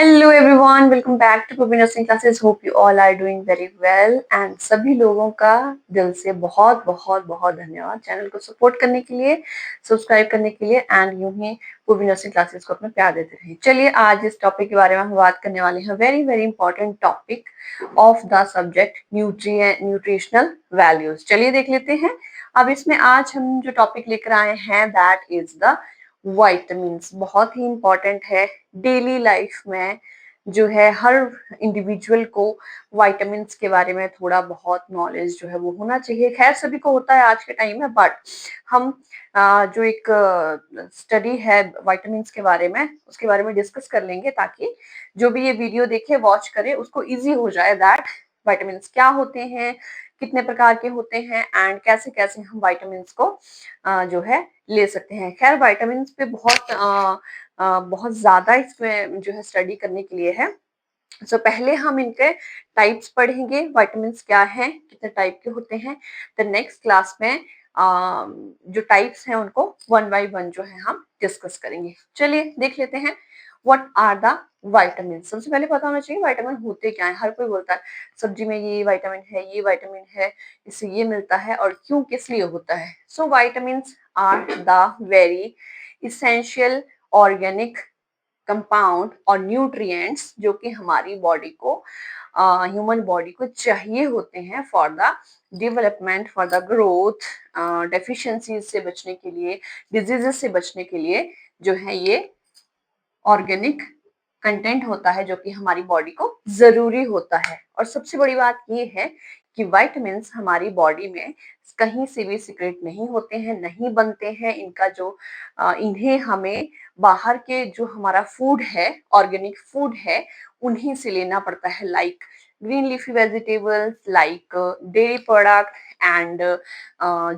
Hello everyone, welcome back to Purvi nursing classes. Hope you all are doing very well and सभी लोगों का दिल से बहुत बहुत बहुत धन्यवाद चैनल को सपोर्ट करने के लिए, सब्सक्राइब करने के लिए एंड यूं ही पपी नर्सिंग क्लासेस को अपना प्यार देते रहिए। चलिए आज इस टॉपिक के बारे में हम बात करने वाले हैं। Very very important topic of the subject nutritional values. चलिए देख लेते हैं। अब इसमें आज हम जो टॉपिक लेकर आए हैं दैट इज द वाइटामिन्स। बहुत ही इंपॉर्टेंट है डेली लाइफ में, जो है हर इंडिविजुअल को वाइटामिन्स के बारे में थोड़ा बहुत नॉलेज जो है वो होना चाहिए। खैर सभी को होता है आज के टाइम में, बट हम जो एक स्टडी है वाइटामिन्स के बारे में, उसके बारे में डिस्कस कर लेंगे ताकि जो भी ये वीडियो देखे वॉच करे उसको इजी हो जाए दैट वाइटामिन्स क्या होते हैं, कितने प्रकार के होते हैं एंड कैसे कैसे हम वाइटामिन्स को जो है ले सकते हैं। खैर वाइटामिन्स पे बहुत ज्यादा इसमें जो है स्टडी करने के लिए है। सो पहले हम इनके टाइप्स पढ़ेंगे, वाइटामिन्स क्या हैं, कितने टाइप के होते हैं। द नेक्स्ट क्लास में जो टाइप्स हैं उनको वन बाय वन जो है हम डिस्कस करेंगे। चलिए देख लेते हैं व्हाट आर द वाइटामिन। सबसे पहले पता होना चाहिए वाइटामिन होते क्या है। हर कोई बोलता है सब्जी में ये विटामिन है, ये विटामिन है, इससे ये मिलता है, और क्यों किस लिए होता है। So vitamins are the very essential organic compound और न्यूट्रिएंट्स जो कि हमारी बॉडी को, ह्यूमन बॉडी को चाहिए होते हैं for the development, for the growth, deficiencies से बचने के लिए, डिजीजेस से बचने के लिए जो है ये ऑर्गेनिक कंटेंट होता है जो कि हमारी बॉडी को जरूरी होता है। और सबसे बड़ी बात ये है कि विटामिन्स हमारी बॉडी में कहीं से भी सीक्रेट नहीं होते हैं, नहीं बनते हैं। इनका जो इन्हें हमें बाहर के जो हमारा फूड है, ऑर्गेनिक फूड है, उन्हीं से लेना पड़ता है, like green leafy vegetables, like dairy product and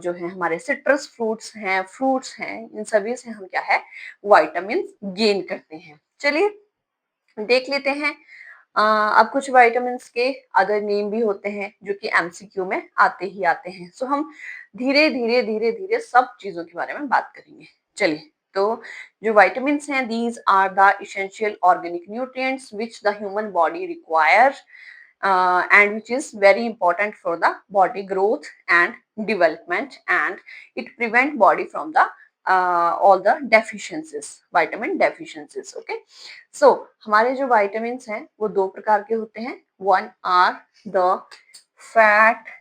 जो है हमारे सिट्रस फ्रूट्स हैं, इन सभी से हम क्या है विटामिन गेन करते हैं। चलिए देख लेते हैं। अब कुछ विटामिन्स के अदर नेम भी होते हैं जो कि एमसीक्यू में आते ही आते हैं। सो हम धीरे धीरे धीरे धीरे सब चीजों के बारे में बात करेंगे। चलिए, तो जो विटामिन्स हैं, these are the essential organic nutrients which the human body require and which is very important for the body growth and development, and it prevent body from the all the deficiencies, vitamin deficiencies. Okay, so हमारे जो vitamins हैं वो दो प्रकार के होते हैं. One are the fat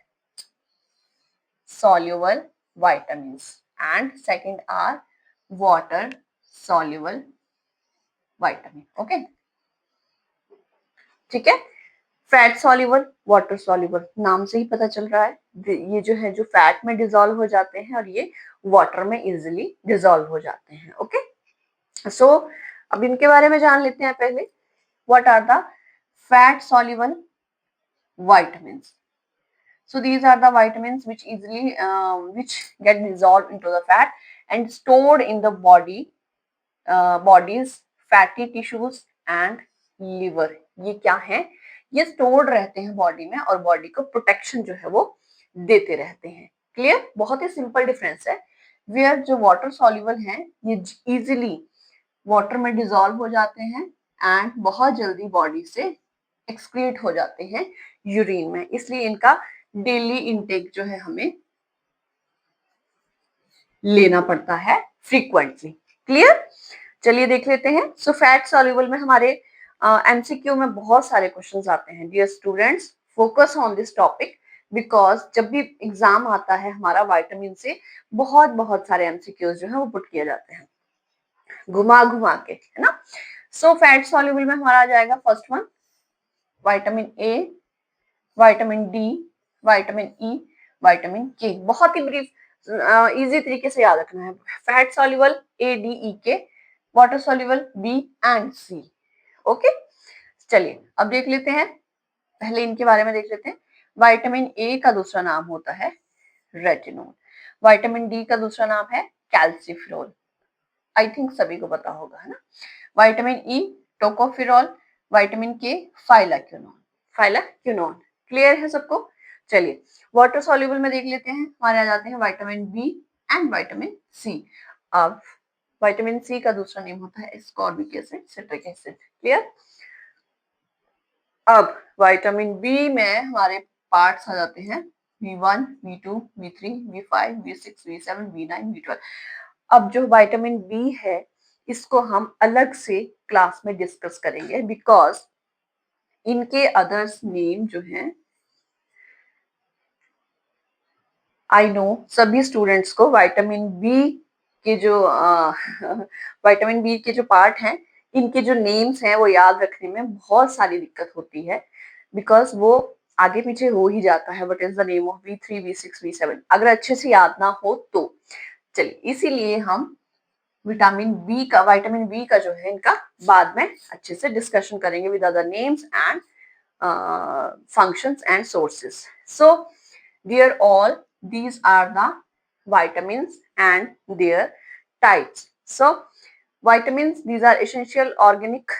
soluble vitamins and second are water soluble vitamin. Okay, ठीक है. फैट सॉल्युबल, वाटर सॉल्युबल, नाम से ही पता चल रहा है ये जो है जो फैट में डिसॉल्व हो जाते हैं और ये वाटर में इजीली डिसॉल्व हो जाते हैं. ओके, सो अब इनके बारे में जान लेते हैं पहले. What are the fat soluble vitamins? So these are the vitamins which easily which get dissolved into the fat and stored in the body's fatty tissues and liver. ये क्या है? ये स्टोर्ड रहते हैं बॉडी में और बॉडी को protection जो है वो देते रहते हैं. क्लियर? बहुत ही सिंपल डिफरेंस है. वेयर जो वाटर सॉल्युबल हैं ये इजीली वाटर में डिसॉल्व हो जाते हैं एंड बहुत जल्दी बॉडी से एक्सक्रीट हो जाते हैं यूरिन में, इसलिए इनका डेली इंटेक जो है हमें लेना पड़ता है फ्रीक्वेंटली. क्लियर? चलिए देख लेते हैं. सो फैट सॉल्युबल में हमारे एमसीक्यू में बहुत सारे क्वेश्चंस आते हैं. Dear students, focus on this topic because जब भी एग्जाम आता है हमारा विटामिन से बहुत बहुत सारे एमसीक्यूज जो है वो पुट किए जाते हैं घुमा घुमा के, है ना. सो फैट सॉल्युबल में हमारा आ जाएगा first one vitamin A, vitamin D, vitamin E, vitamin के. बहुत ही ब्रीफ इजी तरीके से याद रखना है. Fat soluble A, D, E, K, water soluble B and C. Okay, चलिए अब देख लेते हैं. पहले इनके बारे में देख लेते हैं. विटामिन ए का दूसरा नाम होता है रेटिनोल. विटामिन डी का दूसरा नाम है कैल्सिफेरॉल. आई थिंक सभी को पता होगा, है ना. विटामिन ई टोकोफेरॉल, विटामिन के फाइलाक्विनोन. क्लियर है सबको? चलिए वाटर सॉल्युबल में देख लेते हैं. हमारे आ जाते हैं vitamin B and vitamin C. अब विटामिन सी का दूसरा नेम होता है ascorbic acid, citric acid. Clear? अब विटामिन बी में हमारे पार्ट्स आ जाते हैं B1, B2, B3, B5, B6, B7, B9, B12। अब जो विटामिन बी है इसको हम अलग से क्लास में डिस्कस करेंगे बिकॉज इनके अदर्स नेम जो हैं आई नो सभी स्टूडेंट्स को विटामिन बी के जो विटामिन बी के जो पार्ट हैं इनके जो नेम्स हैं वो याद रखने में बहुत सारी दिक्कत होती है बिकॉज वो आगे पीछे हो ही जाता है what is the name of B3, B6, B7 अगर अच्छे से याद ना हो तो। चलिए इसीलिए हम विटामिन बी का जो है इनका बाद में अच्छे से डिस्कशन करेंगे with other names and functions and sources. So, dear all, these are the vitamins and their types. So, vitamins, these are essential organic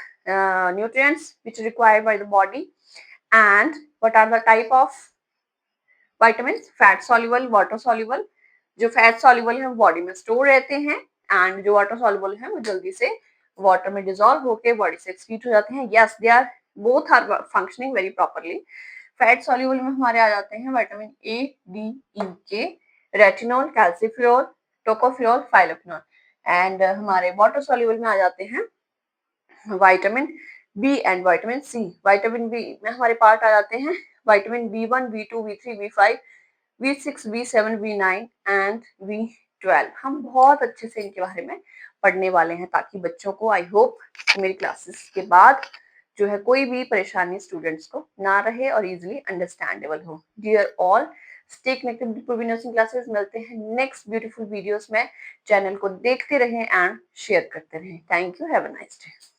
nutrients which are required by the body. And what are the type of vitamins? Fat soluble, water soluble. जो fat soluble है वो body में store रहते हैं and जो water soluble है वो जल्दी से वाटर में डिजोल्व होके बॉडी से एक्सक्रीट हो जाते हैं। Yes they are both are functioning very properly. Fat soluble में हमारे आ जाते हैं vitamin A, D, E, K, retinol, calciferol, tocopherol, phylloquinone and हमारे वाटर सॉल्युबल में आ जाते हैं vitamin B and vitamin C. Vitamin B में हमारे पार्ट आ जाते हैं vitamin B1, B2, B3, B5, B6, B7, B9 and B12। हम बहुत अच्छे से इनके बारे में पढ़ने वाले हैं ताकि बच्चों को आई होप मेरी क्लासेस के बाद जो है कोई भी परेशानी स्टूडेंट्स को ना रहे और इजीली अंडरस्टैंडेबल हो। Dear all, stay connected with Purvi nursing classes. मिलते हैं नेक्स्ट ब्यूटीफुल वीडियोस में। चैनल को देखते रहें एंड शेयर करते रहें। Thank you, have a nice day.